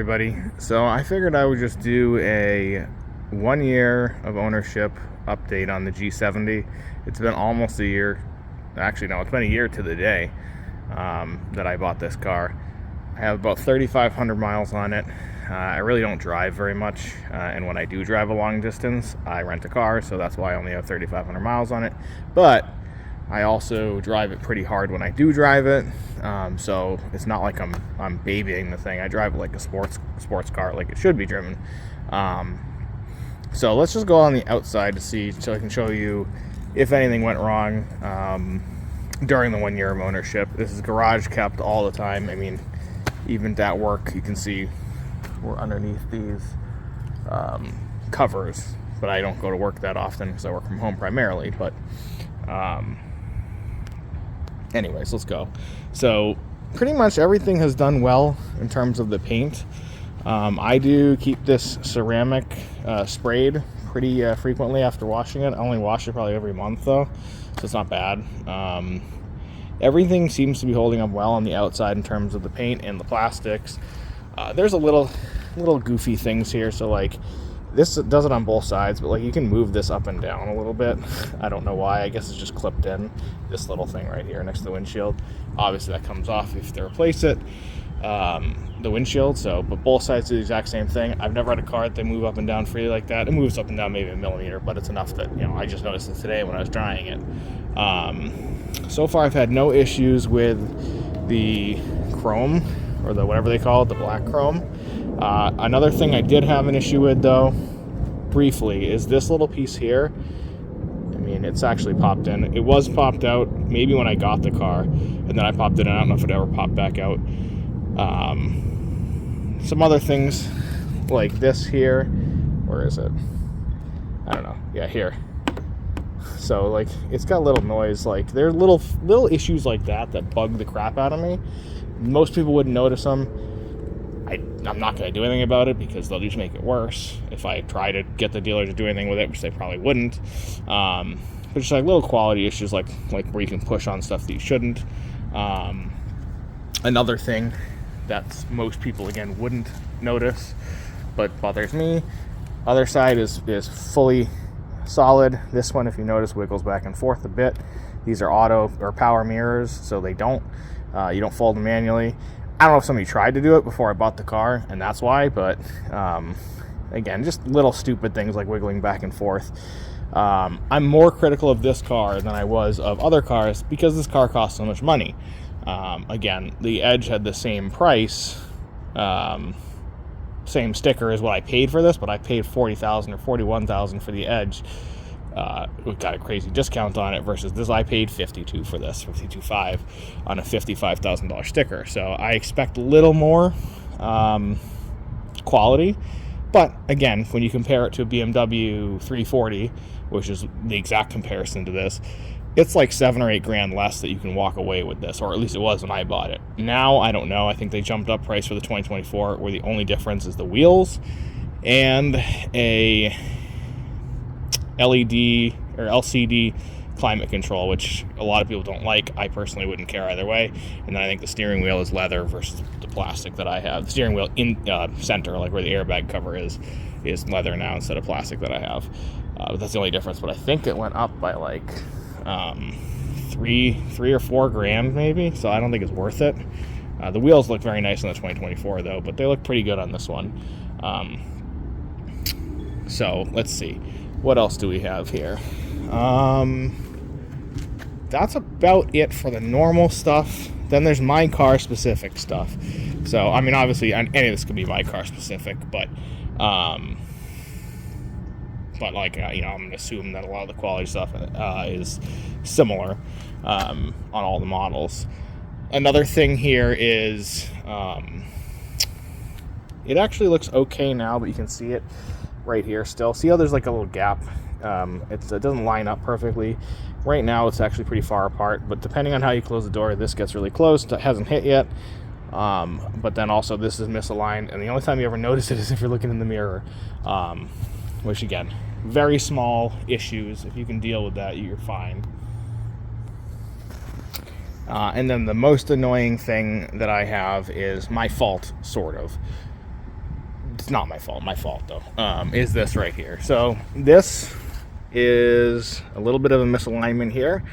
everybody. So I figured I would just do a 1 year of ownership update on the G70. It's been almost a year. Actually, no, it's been a year to the day that I bought this car. I have about 3,500 miles on it. I really don't drive very much, and when I do drive a long distance, I rent a car, so that's why I only have 3,500 miles on it. But I also drive it pretty hard when I do drive it, so it's not like I'm babying the thing. I drive it like a sports car, like it should be driven. So let's just go on the outside to see, so I can show you if anything went wrong during the 1 year of ownership. This is garage kept all the time. I mean, even at work, you can see we're underneath these covers, but I don't go to work that often because I work from home primarily. But anyways, let's go. So pretty much everything has done well in terms of the paint. I do keep this ceramic sprayed pretty frequently after washing it. I only wash it probably every month though, so it's not bad. Everything seems to be holding up well on the outside in terms of the paint and the plastics. There's a little goofy things here, so like this does it on both sides, but like you can move this up and down a little bit. I don't know why. I guess it's just clipped in, this little thing right here next to the windshield. Obviously that comes off if they replace it, the windshield. So, but both sides do the exact same thing. I've never had a car that they move up and down freely like that. It moves up and down maybe a millimeter, but it's enough that, you know, I just noticed it today when I was drying it. So far I've had no issues with the chrome, or the whatever they call it, the black chrome. Another thing I did have an issue with though, briefly, is this little piece here. I mean, it's actually popped in. It was popped out maybe when I got the car, and then I popped it in. I don't know if it ever popped back out. Some other things like this here, where is it? I don't know. Yeah, here. So like it's got a little noise. Like there are little issues like that bug the crap out of me. Most people wouldn't notice them. I'm not going to do anything about it because they'll just make it worse if I try to get the dealer to do anything with it, which they probably wouldn't. But just like little quality issues, like where you can push on stuff that you shouldn't. Another thing that most people again wouldn't notice, but bothers me. Other side is fully solid. This one, if you notice, wiggles back and forth a bit. These are auto or power mirrors, so they don't. You don't fold them manually. I don't know if somebody tried to do it before I bought the car, and that's why, but again, just little stupid things like wiggling back and forth. I'm more critical of this car than I was of other cars because this car costs so much money. Again, the Edge had the same price, same sticker as what I paid for this, but I paid $40,000 or $41,000 for the Edge. We got a crazy discount on it versus this. I paid $52,000 for this, $52,500 on a $55,000 sticker. So I expect a little more quality, but again, when you compare it to a BMW 340, which is the exact comparison to this, it's like $7,000 or $8,000 less that you can walk away with this, or at least it was when I bought it. Now I don't know. I think they jumped up price for the 2024, where the only difference is the wheels and a LED or LCD climate control, which a lot of people don't like. I personally wouldn't care either way. And then I think the steering wheel is leather versus the plastic that I have. The steering wheel in center, like where the airbag cover is leather now instead of plastic that I have. But that's the only difference. But I think it went up by like three or $4,000 maybe. So I don't think it's worth it. The wheels look very nice on the 2024 though, but they look pretty good on this one. So let's see. What else do we have here? That's about it for the normal stuff. Then there's my car specific stuff. So, I mean, obviously any of this could be my car specific, but like, you know, I'm going to assume that a lot of the quality stuff is similar on all the models. Another thing here is it actually looks okay now, but you can see it right here still. See how there's like a little gap? It doesn't line up perfectly. Right now it's actually pretty far apart, but depending on how you close the door, this gets really close. It hasn't hit yet. But then also this is misaligned, and the only time you ever notice it is if you're looking in the mirror, which again, very small issues. If you can deal with that, you're fine. And then the most annoying thing that I have is my fault, sort of. it's not my fault. My fault, though, is this right here. So this is a little bit of a misalignment here.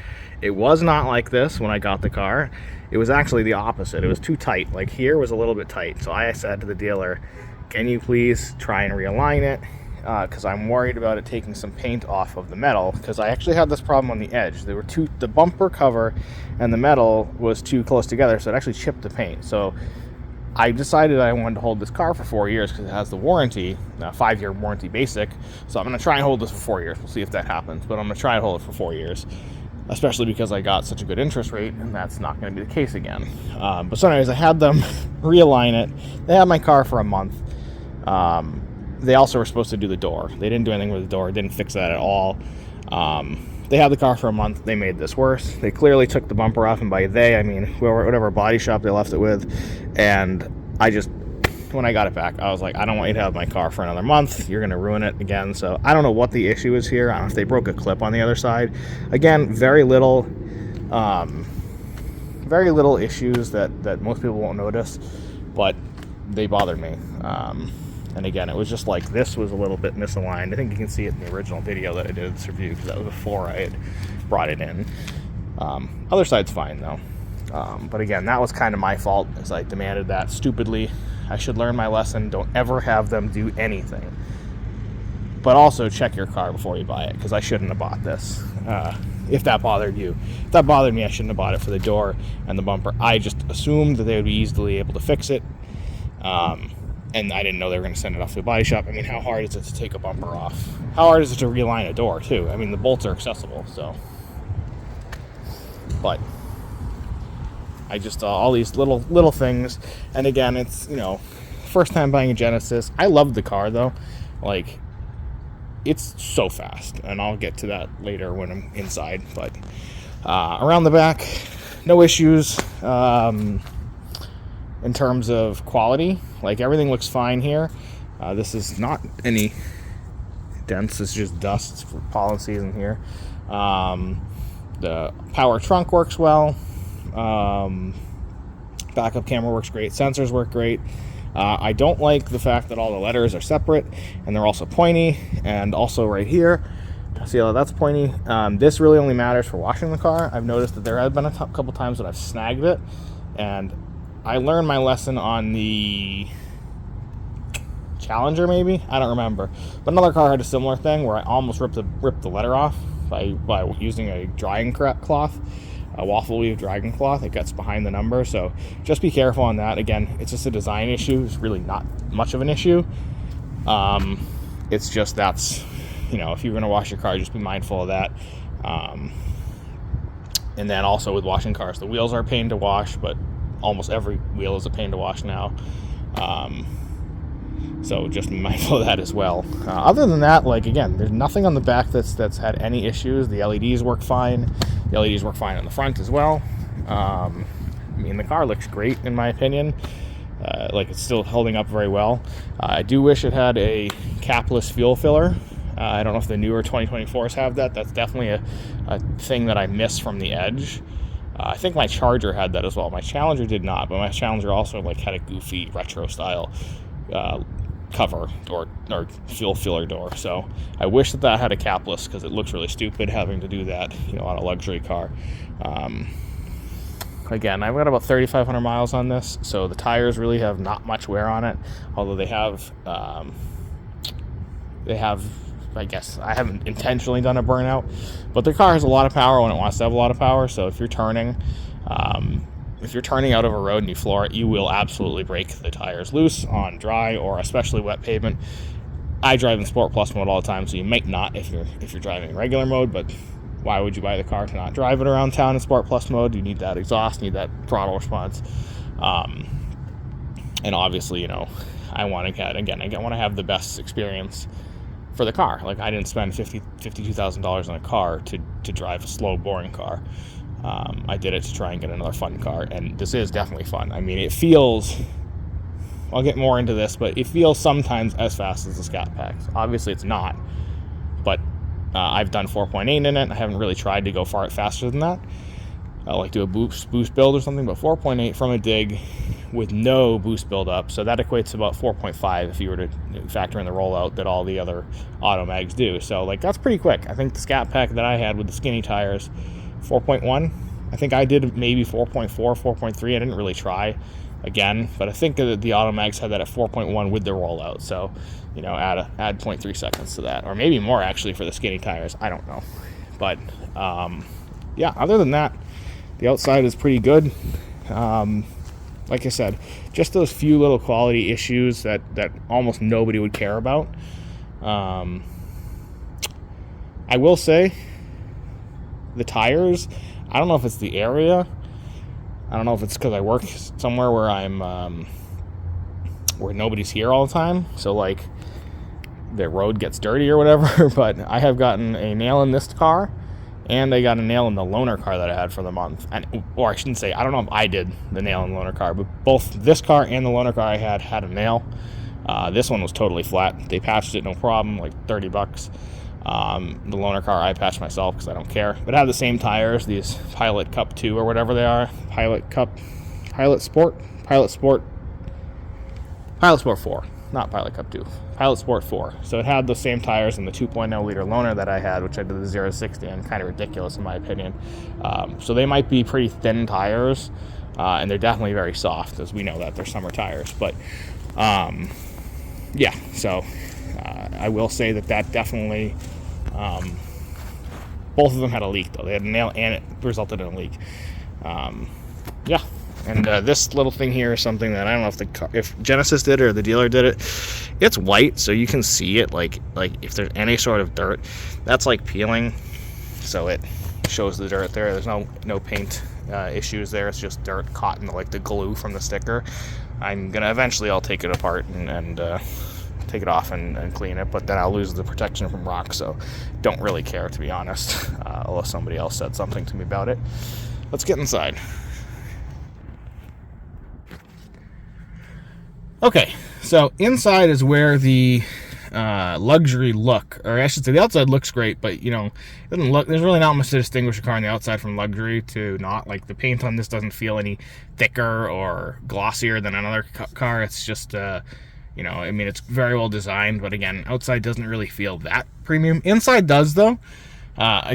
It was not like this when I got the car. It was actually the opposite. It was too tight. Like here was a little bit tight. So I said to the dealer, can you please try and realign it? Because I'm worried about it taking some paint off of the metal, because I actually had this problem on the edge. There were the bumper cover and the metal was too close together, so it actually chipped the paint. So I decided I wanted to hold this car for 4 years because it has the warranty, 5-year warranty basic. So I'm going to try and hold this for 4 years. We'll see if that happens, but I'm going to try and hold it for 4 years, especially because I got such a good interest rate, and that's not going to be the case again. But so anyways, I had them realign it. They had my car for a month. They also were supposed to do the door. They didn't do anything with the door, didn't fix that at all. They had the car for a month. They made this worse. They clearly took the bumper off, and by they, I mean whatever body shop they left it with. And when I got it back, I was like, I don't want you to have my car for another month. You're going to ruin it again. So I don't know what the issue is here. I don't know if they broke a clip on the other side. Again, very little issues that most people won't notice, but they bothered me. And again, it was just like this was a little bit misaligned. I think you can see it in the original video that I did this review, because that was before I had brought it in. Other side's fine though. But again, that was kind of my fault, as I demanded that stupidly. I should learn my lesson. Don't ever have them do anything. But also check your car before you buy it, because I shouldn't have bought this. If that bothered you. If that bothered me, I shouldn't have bought it for the door and the bumper. I just assumed that they would be easily able to fix it. And I didn't know they were going to send it off to the body shop. I mean, how hard is it to take a bumper off? How hard is it to realign a door, too? I mean, the bolts are accessible, so. But I just, all these little things. And again, it's, first time buying a Genesis. I love the car, though. Like, it's so fast. And I'll get to that later when I'm inside. But around the back, no issues. In terms of quality, like everything looks fine here. This is not any dents, it's just dust for pollen season here. The power trunk works well. Backup camera works great. Sensors work great. I don't like the fact that all the letters are separate and they're also pointy. And also right here, see how that's pointy. This really only matters for washing the car. I've noticed that there have been a couple times that I've snagged it, and I learned my lesson on the Challenger, maybe? I don't remember. But another car had a similar thing where I almost ripped the letter off by using a drying cloth, a waffle weave drying cloth. It gets behind the number, so just be careful on that. Again, it's just a design issue. It's really not much of an issue. It's just that's, if you're going to wash your car, just be mindful of that. And then also with washing cars, the wheels are a pain to wash, but almost every wheel is a pain to wash now. So just be mindful of that as well. Other than that, again, there's nothing on the back that's had any issues. The LEDs work fine. The LEDs work fine on the front as well. The car looks great in my opinion. It's still holding up very well. I do wish it had a capless fuel filler. I don't know if the newer 2024s have that. That's definitely a thing that I miss from the Edge. I think my Charger had that as well. My Challenger did not, but my Challenger also had a goofy retro style cover or fuel filler door. So I wish that had a capless, because it looks really stupid having to do that, on a luxury car. Again, I've got about 3,500 miles on this, so the tires really have not much wear on it. Although they have. I guess I haven't intentionally done a burnout, but the car has a lot of power when it wants to have a lot of power. So if you're turning out of a road and you floor it, you will absolutely break the tires loose on dry or especially wet pavement. I drive in Sport Plus mode all the time, so you might not if you're driving in regular mode. But why would you buy the car to not drive it around town in Sport Plus mode? You need that exhaust, you need that throttle response, and obviously, I want to have the best experience for the car. I didn't spend $52,000 on a car to drive a slow, boring car. I did it to try and get another fun car, and this is definitely fun. It feels, I'll get more into this, but it feels sometimes as fast as the Scat Packs. Obviously it's not, but I've done 4.8 in it. I haven't really tried to go faster than that. like do a boost build or something, but 4.8 from a dig with no boost build up, so that equates to about 4.5 if you were to factor in the rollout that all the other auto mags do. So like that's pretty quick. I think the Scat Pack that I had with the skinny tires, 4.1. I think I did maybe 4.4, 4.3. I didn't really try again, but I think that the auto mags had that at 4.1 with the rollout. So, you know, add 0.3 seconds to that, or maybe more actually for the skinny tires. I don't know, but yeah. Other than that, the outside is pretty good. Like I said, just those few little quality issues that almost nobody would care about. I will say, the tires, I don't know if it's the area. I don't know if it's because I work somewhere where I'm where nobody's here all the time, so like the road gets dirty or whatever. But I have gotten a nail in this car, and I got a nail in the loaner car that I had for the month. Or I shouldn't say, I don't know if I did the nail in the loaner car, but both this car and the loaner car I had a nail. This one was totally flat. They patched it, no problem, like $30. The loaner car I patched myself because I don't care. But I have the same tires, these Pilot Cup 2 or whatever they are. Pilot Sport 4, not Pilot Cup 2. Pilot Sport 4. So it had the same tires in the 2.0 liter loaner that I had, which I did the 0-60 and kind of ridiculous in my opinion. So they might be pretty thin tires, and they're definitely very soft, as we know that they're summer tires. But yeah, so I will say that definitely, both of them had a leak though. They had a nail and it resulted in a leak. Yeah. And this little thing here is something that I don't know if Genesis did it or the dealer did it. It's white, so you can see it. Like if there's any sort of dirt, that's like peeling. So it shows the dirt there. There's no paint issues there. It's just dirt caught in the glue from the sticker. I'm gonna eventually I'll take it apart and take it off and clean it, but then I'll lose the protection from rocks. So don't really care, to be honest. Unless somebody else said something to me about it. Let's get inside. Okay, so inside is where the luxury look, or I should say the outside looks great, but you know, it doesn't look, there's really not much to distinguish a car on the outside from luxury to not. Like the paint on this doesn't feel any thicker or glossier than another car. It's just, you know, I mean, it's very well designed, but again, outside doesn't really feel that premium. Inside does though,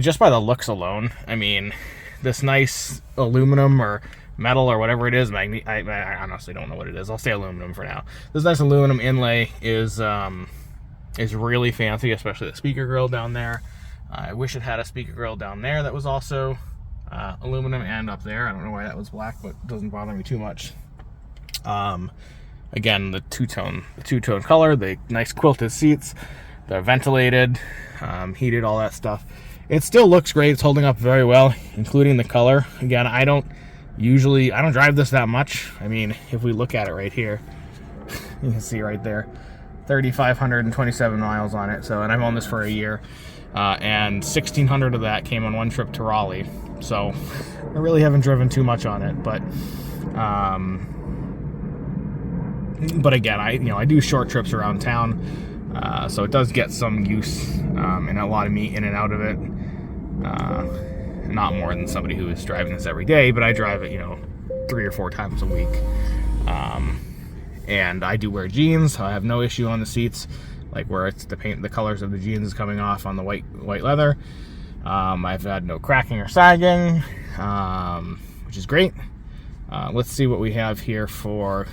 just by the looks alone. I mean, this nice aluminum or metal or whatever it is, I honestly don't know what it is. I'll say aluminum for now. This nice aluminum inlay is really fancy, especially the speaker grill down there. I wish it had a speaker grill down there that was also aluminum, and up there. I don't know why that was black, but it doesn't bother me too much. Again, the two-tone color, the nice quilted seats, they're ventilated, heated, all that stuff. It still looks great. It's holding up very well, including the color. Again, I don't drive this that much. I mean, if we look at it right here, you can see right there, 3,527 miles on it. So, and I've owned this for a year, and 1,600 of that came on one trip to Raleigh. So, I really haven't driven too much on it, but again, I do short trips around town, so it does get some use, and a lot of me in and out of it. Not more than somebody who is driving this every day, but I drive it, 3 or 4 times a week. And I do wear jeans. So I have no issue on the seats, like where it's the colors of the jeans is coming off on the white leather. I've had no cracking or sagging, which is great. Let's see what we have here for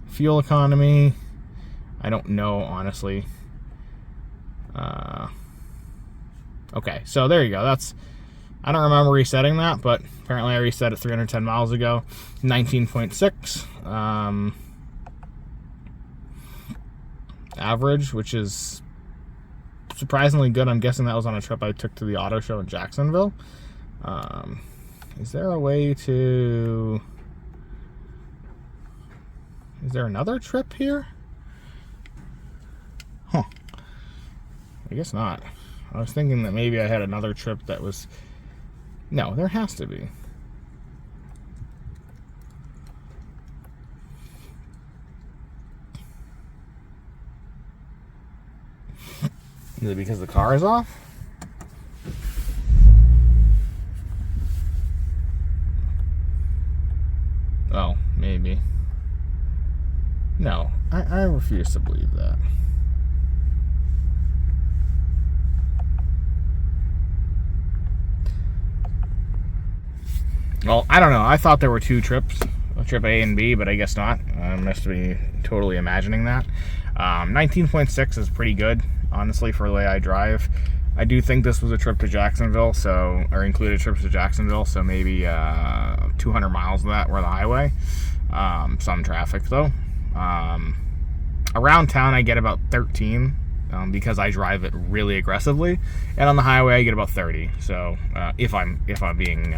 fuel economy. I don't know, honestly. Okay, so there you go. I don't remember resetting that, but apparently I reset it 310 miles ago. 19.6 average, which is surprisingly good. I'm guessing that was on a trip I took to the auto show in Jacksonville. Is there another trip here? Huh. I guess not. I was thinking that maybe I had another trip that was... No, there has to be. Is it because the car is off? refuse to believe that. Well, I don't know. I thought there were 2 trips, trip A and B, but I guess not. I must be totally imagining that. 19.6 is pretty good, honestly, for the way I drive. I do think this was a trip to Jacksonville, or included trips to Jacksonville, so maybe 200 miles of that were the highway. Some traffic, though. Around town, I get about 13 because I drive it really aggressively, and on the highway, I get about 30. So if I'm being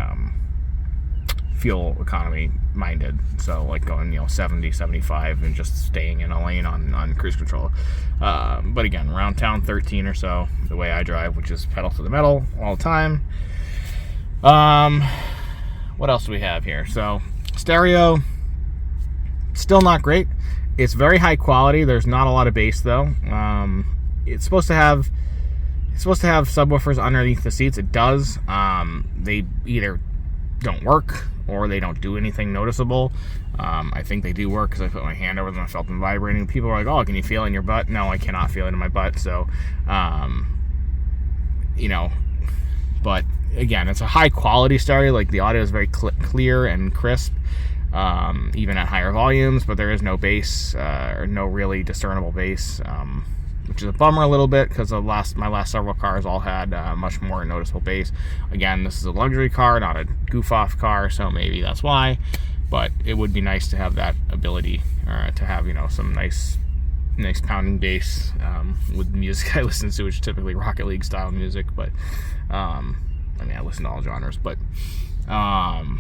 fuel economy minded, so like going 70, 75 and just staying in a lane on cruise control, but again, around town 13 or so, the way I drive, which is pedal to the metal all the time. What else do we have here? So stereo, still not great. It's very high quality. There's not a lot of bass though. It's supposed to have subwoofers underneath the seats. It does. They either don't work or they don't do anything noticeable. I think they do work because I put my hand over them, I felt them vibrating. People are like, oh, can you feel it in your butt? No, I cannot feel it in my butt. So, but again, it's a high quality stereo. Like the audio is very clear and crisp, even at higher volumes, but there is no bass, or no really discernible bass, which is a bummer a little bit because my last several cars all had much more noticeable bass. Again, this is a luxury car, not a goof-off car, so maybe that's why. But it would be nice to have that ability, to have some nice pounding bass with music I listen to, which is typically Rocket League style music. But I mean, I listen to all genres. But other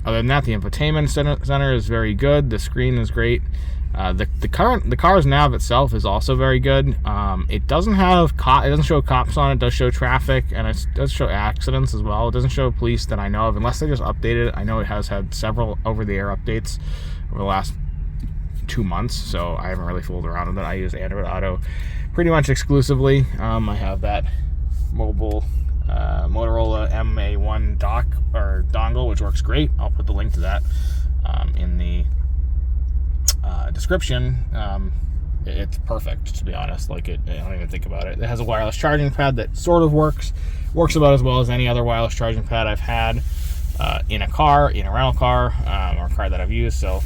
than that, the infotainment center is very good. The screen is great. The car's nav itself is also very good. It doesn't show cops on it. It does show traffic, and it does show accidents as well. It doesn't show police that I know of, unless they just updated it. I know it has had several over-the-air updates over the last 2 months, so I haven't really fooled around with it. I use Android Auto pretty much exclusively. I have that mobile Motorola MA1 dongle, which works great. I'll put the link to that in the description. It's perfect, to be honest. Like I don't even think about it. It has a wireless charging pad that sort of works about as well as any other wireless charging pad I've had in a rental car, or a car that I've used. So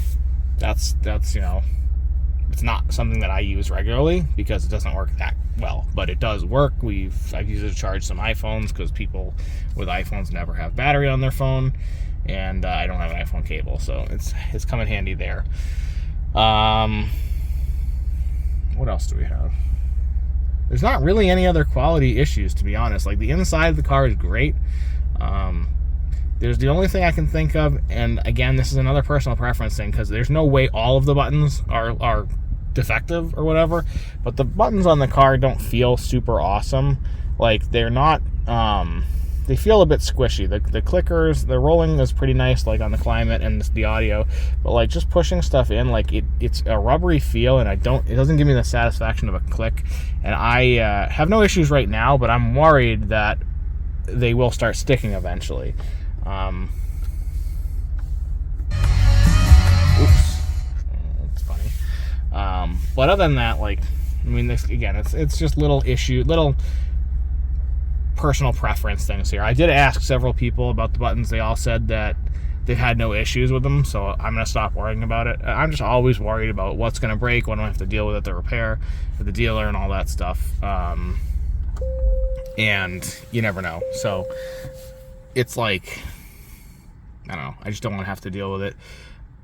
that's it's not something that I use regularly because it doesn't work that well, but it does work. I've used it to charge some iPhones because people with iPhones never have battery on their phone, and I don't have an iPhone cable, so it's come in handy there. What else do we have? There's not really any other quality issues, to be honest. Like the inside of the car is great. There's the only thing I can think of, and again, this is another personal preference thing because there's no way all of the buttons are defective or whatever, but the buttons on the car don't feel super awesome. Like they're not, they feel a bit squishy. The clickers, the rolling is pretty nice, like on the climate and the audio, but like just pushing stuff in, like it's a rubbery feel, and it doesn't give me the satisfaction of a click. And I have no issues right now, but I'm worried that they will start sticking eventually. Oops, that's funny. But other than that, like, I mean, this again, it's just little personal preference things here. I did ask several people about the buttons. They all said that they've had no issues with them, so I'm gonna stop worrying about it. I'm just always worried about what's gonna break, when I have to deal with it, the repair, with the dealer, and all that stuff. And you never know. So it's like, I don't know. I just don't want to have to deal with it.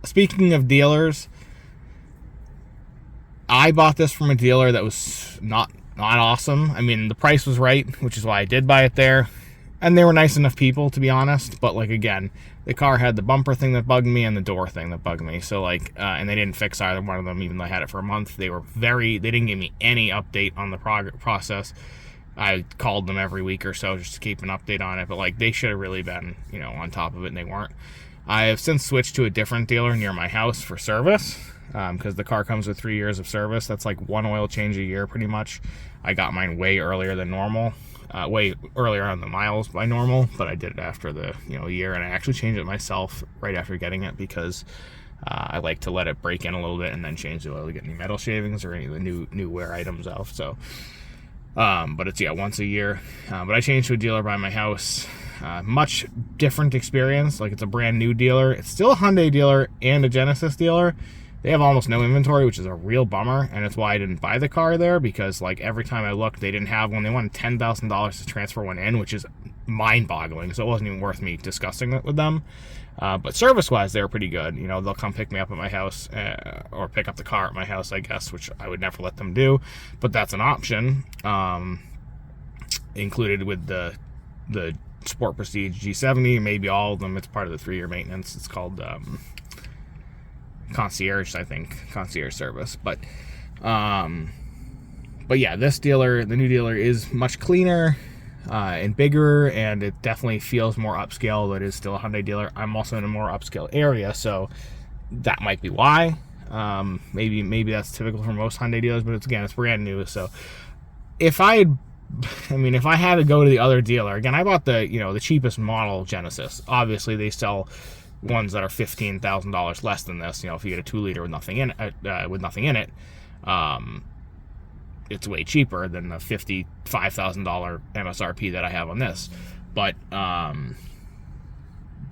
Speaking of dealers, I bought this from a dealer that was not awesome. I mean, the price was right, which is why I did buy it there. And they were nice enough people, to be honest. But, like, again, the car had the bumper thing that bugged me and the door thing that bugged me. So, like, and they didn't fix either one of them, even though I had it for a month. They didn't give me any update on the process. I called them every week or so just to keep an update on it. But, like, they should have really been, on top of it, and they weren't. I have since switched to a different dealer near my house for service, because the car comes with 3 years of service. That's like one oil change a year, pretty much. I got mine way earlier than normal, way earlier on the miles by normal, but I did it after the a year, and I actually changed it myself right after getting it because I like to let it break in a little bit and then change the oil to get any metal shavings or any of the new wear items out. So, but it's, yeah, once a year. But I changed to a dealer by my house. Much different experience. Like, it's a brand new dealer. It's still a Hyundai dealer and a Genesis dealer. They have almost no inventory, which is a real bummer, and it's why I didn't buy the car there, because like every time I looked, they didn't have one. They wanted $10,000 to transfer one in, which is mind-boggling, so it wasn't even worth me discussing it with them. But service-wise, they were pretty good. You know, they'll come pick me up at my house, or pick up the car at my house, I guess, which I would never let them do, but that's an option. Included with the Sport Prestige G70, maybe all of them. It's part of the 3-year maintenance. It's called concierge, I think, concierge service. But yeah, this dealer, the new dealer, is much cleaner and bigger, and it definitely feels more upscale, but it is still a Hyundai dealer. I'm also in a more upscale area, so that might be why. Maybe that's typical for most Hyundai dealers, but it's brand new. So if I had to go to the other dealer, again, I bought the cheapest model Genesis. Obviously, they sell ones that are $15,000 less than this. You know, if you get a 2-liter with nothing in it, it's way cheaper than the $55,000 MSRP that I have on this. But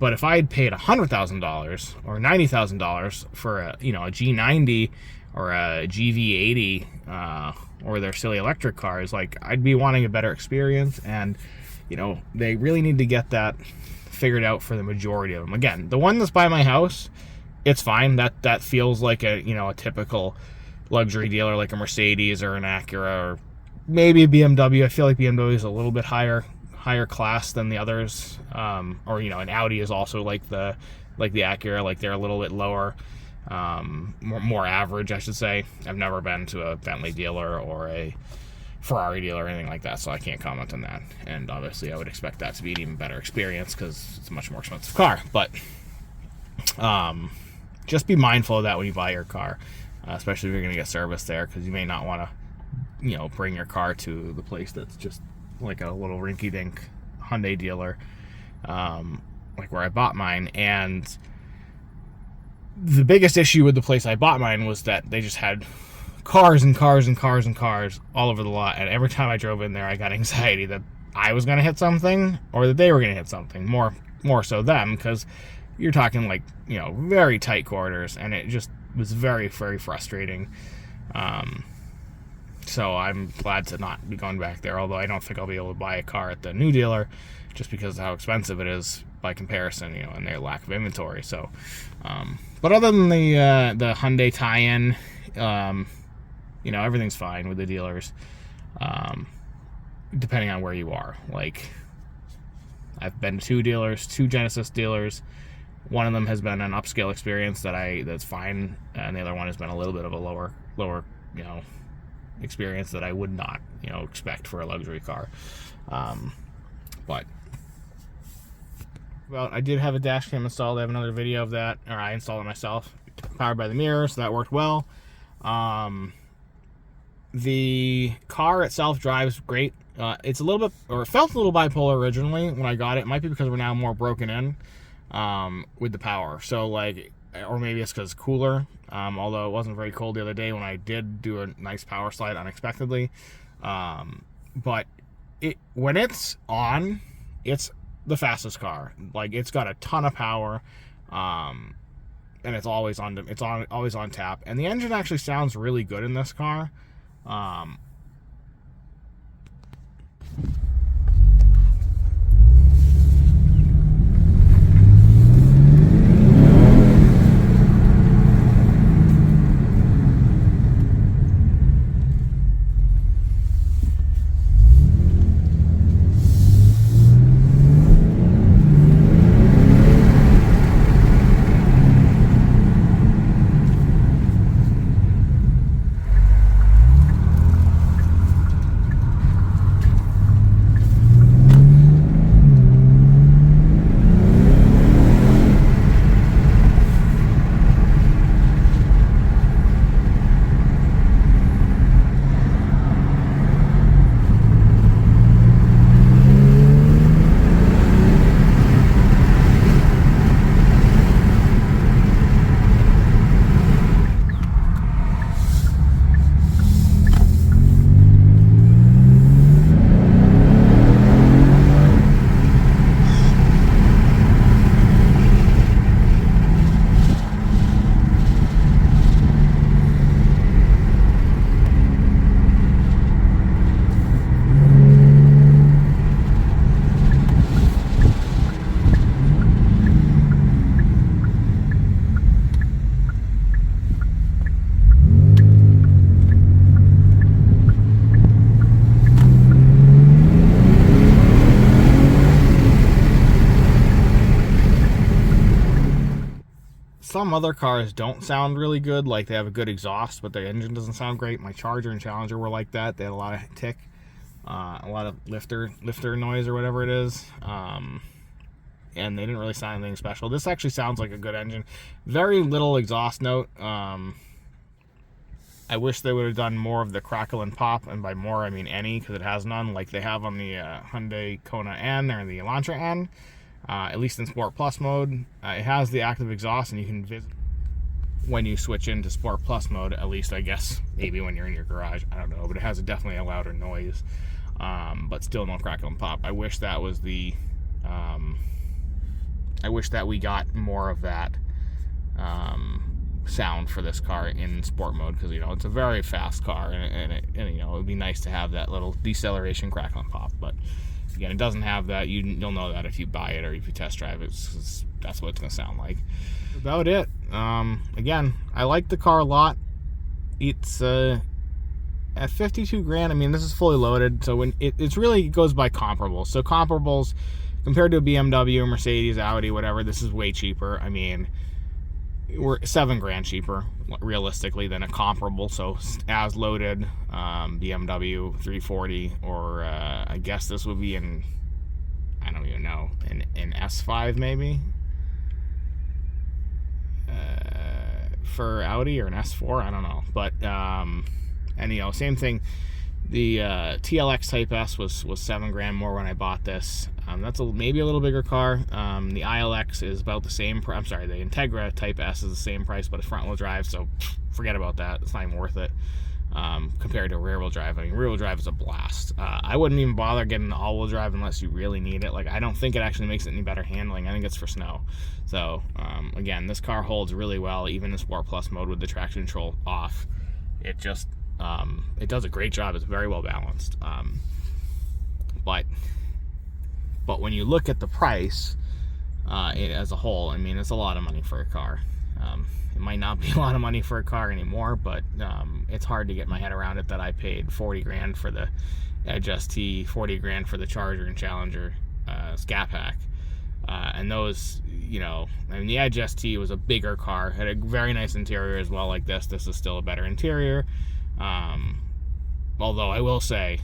if I had paid $100,000 or $90,000 for a G90 or a GV80 or their silly electric cars, like, I'd be wanting a better experience, and they really need to get that figured out for the majority of them. Again, the one that's by my house, it's fine. That feels like a typical luxury dealer, like a Mercedes or an Acura or maybe a BMW. I feel like BMW is a little bit higher class than the others. Or an Audi is also like the Acura, like they're a little bit lower, more average, I should say. I've never been to a Bentley dealer or a Ferrari dealer or anything like that, so I can't comment on that. And obviously I would expect that to be an even better experience because it's a much more expensive car. But just be mindful of that when you buy your car, especially if you're going to get service there, because you may not want to bring your car to the place that's just like a little rinky-dink Hyundai dealer, like where I bought mine. And the biggest issue with the place I bought mine was that they just had cars and cars and cars and cars all over the lot, and every time I drove in there, I got anxiety that I was going to hit something or that they were going to hit something. More so them, because you're talking like very tight quarters, and it just was very, very frustrating. So I'm glad to not be going back there, although I don't think I'll be able to buy a car at the new dealer just because of how expensive it is by comparison, and their lack of inventory. So but other than the Hyundai tie-in, everything's fine with the dealers, depending on where you are. Like, I've been to 2 dealers, 2 Genesis dealers. One of them has been an upscale experience that's fine, and the other one has been a little bit of a lower experience that I would not expect for a luxury car. But I did have a dash cam installed. I have another video of that, or I installed it myself, powered by the mirror, so that worked well. The car itself drives great. It's a little bit, or it felt a little bipolar originally when I got it. It might be because we're now more broken in with the power. So or maybe it's because it's cooler. Although it wasn't very cold the other day when I did do a nice power slide unexpectedly. But when it's on, it's the fastest car. Like, it's got a ton of power. And it's always always on tap, and the engine actually sounds really good in this car. some other cars don't sound really good. Like, they have a good exhaust, but their engine doesn't sound great. My Charger and Challenger were like that. They had a lot of tick, a lot of lifter noise or whatever it is. And they didn't really sound anything special. This actually sounds like a good engine. Very little exhaust note. I wish they would have done more of the crackle and pop, and by more I mean any, because it has none, like they have on the Hyundai Kona N or the Elantra N, at least in Sport Plus mode. It has the active exhaust, and you can visit when you switch into Sport Plus mode, at least I guess, maybe when you're in your garage, I don't know, but it has definitely a louder noise, but still no crackle and pop. I wish that was the, I wish that we got more of that sound for this car in sport mode, because, you know, it's a very fast car, and you know, it would be nice to have that little deceleration, crackle and pop. But again, it doesn't have that. You'll know that if you buy it or if you test drive it. That's what it's going to sound like. About it. Again, I like the car a lot. It's at 52 grand. I mean, this is fully loaded, so when it really goes by comparables. So comparables compared to a BMW, Mercedes, Audi, whatever, this is way cheaper. I mean, we're 7 grand cheaper realistically than a comparable, so as loaded BMW 340, or I guess this would be in, I don't even know, in S5 maybe for Audi, or an S4, I don't know. But and you know, same thing. The TLX Type S was 7 grand more when I bought this. That's maybe a little bigger car. The ILX is about the same. I'm sorry, the Integra Type S is the same price, but it's front-wheel drive, so forget about that. It's not even worth it compared to rear-wheel drive. I mean, rear-wheel drive is a blast. I wouldn't even bother getting the all-wheel drive unless you really need it. Like, I don't think it actually makes it any better handling. I think it's for snow. So again, this car holds really well, even in Sport Plus mode with the traction control off. It just it does a great job. It's very well balanced. But when you look at the price as a whole, I mean, it's a lot of money for a car. It might not be a lot of money for a car anymore, but it's hard to get my head around it that I paid 40 grand for the Edge ST, 40 grand for the Charger and Challenger Scat Pack. And those, you know, I mean, the Edge ST was a bigger car, had a very nice interior as well. Like this is still a better interior. Although I will say,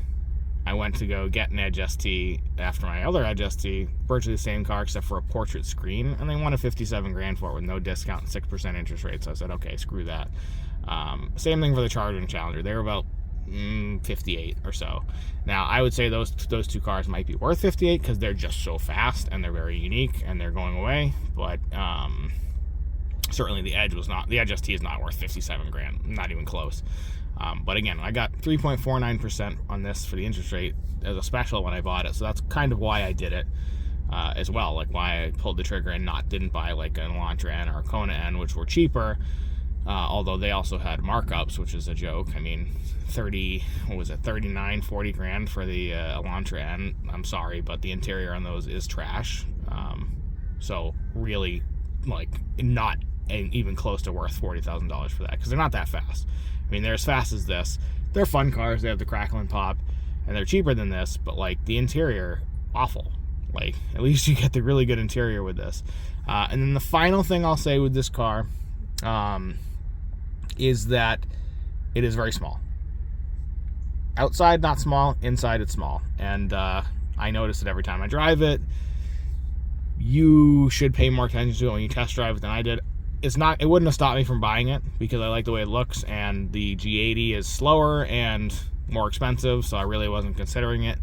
I went to go get an Edge ST after my other Edge ST, virtually the same car except for a portrait screen, and they wanted 57 grand for it with no discount and 6% interest rate. So I said, okay, screw that. Same thing for the Charger and Challenger. They were about 58 or so. Now, I would say those two cars might be worth 58 because they're just so fast and they're very unique and they're going away. But certainly the Edge was not. The Edge ST is not worth 57 grand. Not even close. But again, I got 3.49% on this for the interest rate as a special when I bought it, so that's kind of why I did it as well, like why I pulled the trigger and didn't buy like an Elantra N or a Kona N, which were cheaper, although they also had markups, which is a joke. I mean, 39, 40 grand for the Elantra N. I'm sorry, but the interior on those is trash. So really, like, not even close to worth $40,000 for that, because they're not that fast. I mean, they're as fast as this. They're fun cars. They have the crackle and pop, and they're cheaper than this, but like the interior, awful. Like, at least you get the really good interior with this. And then the final thing I'll say with this car is that it is very small. Outside, not small. Inside, it's small. And I notice it every time I drive it. You should pay more attention to it when you test drive it than I did. It wouldn't have stopped me from buying it because I like the way it looks, and the G80 is slower and more expensive, so I really wasn't considering it.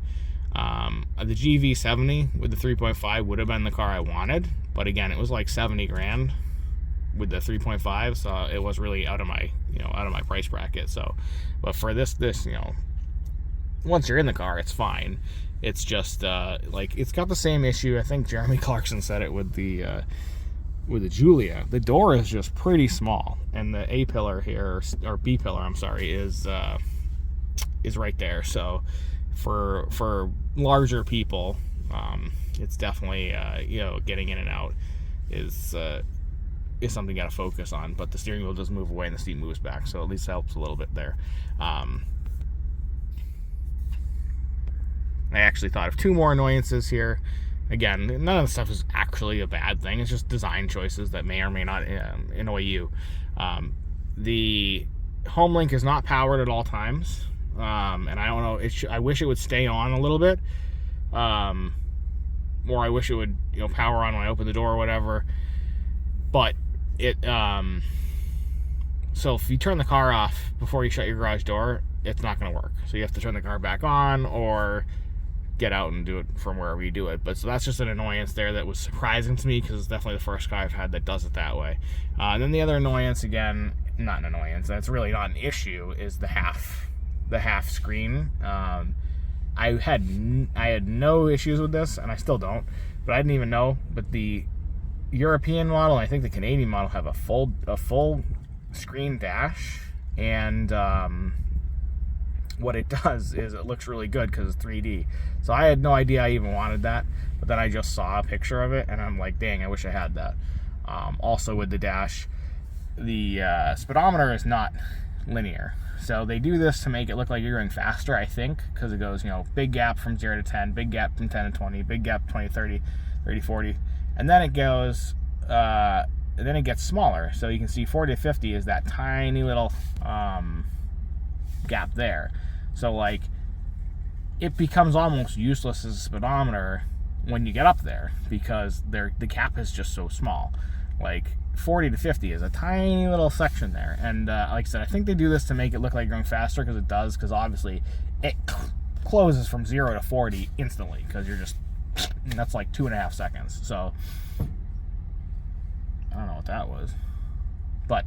The GV70 with the 3.5 would have been the car I wanted, but again, it was like 70 grand with the 3.5, so it was really out of my price bracket. So, but for this, you know, once you're in the car, it's fine. It's just like, it's got the same issue. I think Jeremy Clarkson said it with the Giulia. The door is just pretty small, and the A pillar here, or B pillar, I'm sorry, is right there. So for larger people, it's definitely you know, getting in and out is something you got to focus on. But the steering wheel does move away and the seat moves back, so at least helps a little bit there. I actually thought of two more annoyances here. again, none of the stuff is actually a bad thing. It's just design choices that may or may not annoy you. The home link is not powered at all times, and I don't know. I wish it would stay on a little bit, or I wish it would, power on when I open the door or whatever. But it, so if you turn the car off before you shut your garage door, it's not going to work. So you have to turn the car back on or get out and do it from wherever you do it. But so that's just an annoyance there that was surprising to me, because it's definitely the first car I've had that does it that way. And then the other annoyance, again, not an annoyance, that's really not an issue, is the half screen. I had no issues with this, and I still don't, but I didn't even know. But the European model, and I think the Canadian model, have a full screen dash, and what it does is it looks really good because it's 3D. So I had no idea I even wanted that, but then I just saw a picture of it, and I'm like, dang, I wish I had that. Also with the dash, the speedometer is not linear. So they do this to make it look like you're going faster, I think, because it goes, big gap from 0 to 10, big gap from 10 to 20, big gap 20, 30, 30, 40, and then it goes, then it gets smaller. So you can see 40 to 50 is that tiny little gap there. So like, it becomes almost useless as a speedometer when you get up there, because the gap is just so small. Like 40 to 50 is a tiny little section there, and like I said, I think they do this to make it look like you're going faster, because it does, because obviously it closes from 0 to 40 instantly, because you're just, that's like 2.5 seconds. So I don't know what that was, but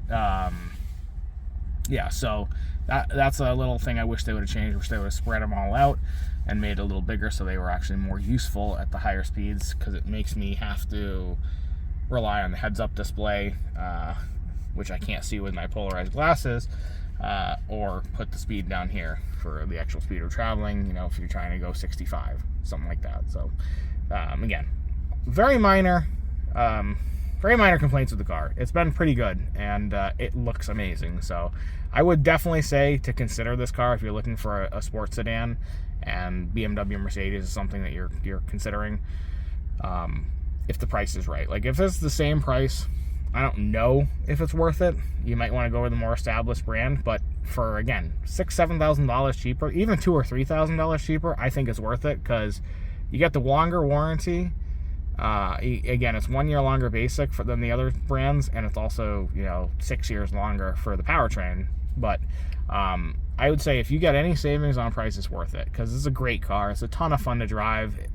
yeah, so that's a little thing I wish they would have changed. Wish they would have spread them all out and made it a little bigger, so they were actually more useful at the higher speeds, because it makes me have to rely on the heads-up display, which I can't see with my polarized glasses, or put the speed down here for the actual speed of traveling, if you're trying to go 65, something like that. So again, very minor complaints with the car. It's been pretty good, and it looks amazing. So I would definitely say to consider this car if you're looking for a sports sedan, and BMW or Mercedes is something that you're considering, if the price is right. Like, if it's the same price, I don't know if it's worth it. You might want to go with a more established brand, but for, again, $6,000-$7,000 cheaper, even $2,000 or $3,000 cheaper, I think it's worth it, because you get the longer warranty. Again, it's 1 year longer basic than the other brands, and it's also 6 years longer for the powertrain. But I would say if you get any savings on price, it's worth it, because it's a great car. It's a ton of fun to drive. It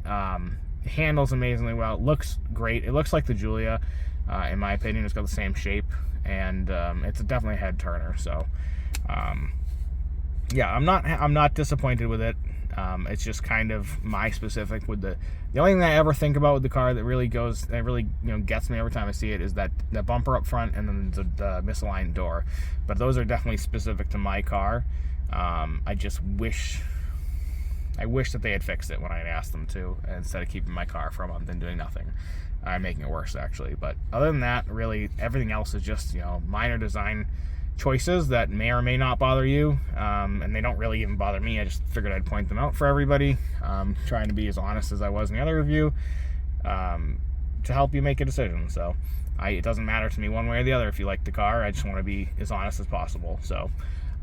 handles amazingly well. It looks great. It looks like the Giulia, in my opinion. It's got the same shape, and it's definitely a head turner. So yeah, I'm not disappointed with it. It's just kind of my specific with the only thing I ever think about with the car that really gets me every time I see it is that bumper up front, and then the misaligned door. But those are definitely specific to my car. I just wish that they had fixed it when I had asked them to, instead of keeping my car for a month and doing nothing. I'm making it worse, actually. But other than that, really everything else is just minor design choices that may or may not bother you, and they don't really even bother me. I just figured I'd point them out for everybody, trying to be as honest as I was in the other review, to help you make a decision. So it doesn't matter to me one way or the other if you like the car. I just want to be as honest as possible. So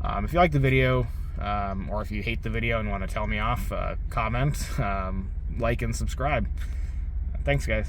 if you like the video, or if you hate the video and want to tell me off, comment, like, and subscribe. Thanks, guys.